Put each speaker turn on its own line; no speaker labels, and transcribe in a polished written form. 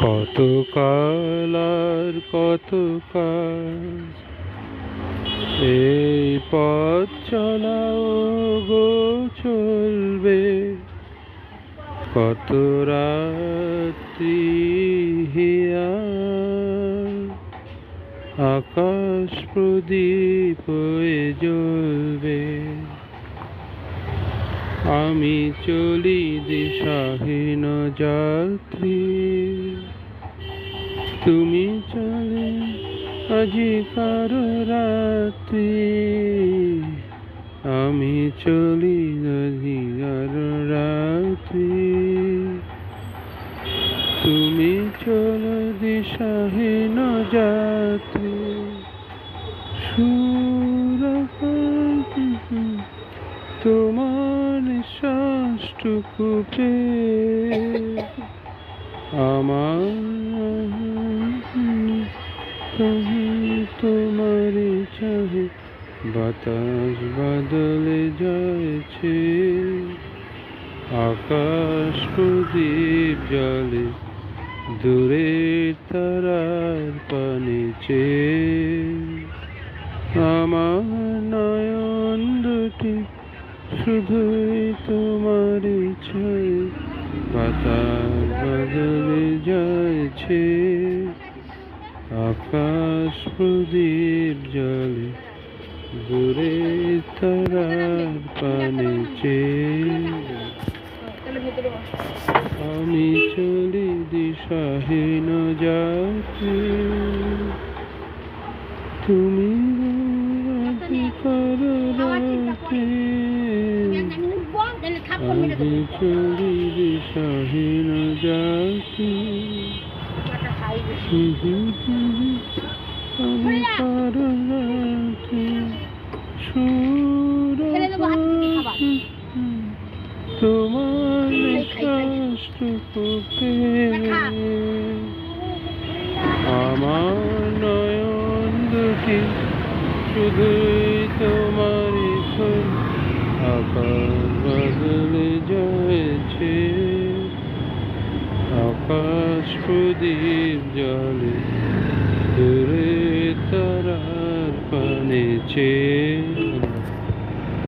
কত কাল আর কত কাল এই পথ চলাও গো চলবে, কত রাত্রি হিয়া আকাশ প্রদীপ হয়ে জ্বলবে। আমি চলি দিশাহীন যাত্রী, তুমি চলে আজি কারো রাত্রি। আমি চলি আজি কারো রাত্রি, তুমি চলো দিশাহীন যাত্রী। তোমার শ্বাসটুকু পেয়ে আমার তোমার চাহে বাতাস বদলে যাচ্ছে, আকাশ প্রদীপ জলে দূরের তারার পানে চেয়ে। আমার নয়ন দুটি শুধুই তোমার ছায়, বাতাস বদলে যাচ্ছে, আকাশ প্রদীপ জলে দূরে তারার পানে চেয়ে। আমি চলি দিশাহীন যাত্রী, তুমি কারো রাত্রি। আমি চলি দিশাহীন যাত্রী, আমি কারো রাত্রি। তোমার শ্বাসটুকু পেয়ে আমার নয়ন দুটি শুধুই তোমার ছবি, আকাশ বদলে যাচ্ছে, আকাশ প্রদীপ জলে দূরে তারার পানে চেয়ে।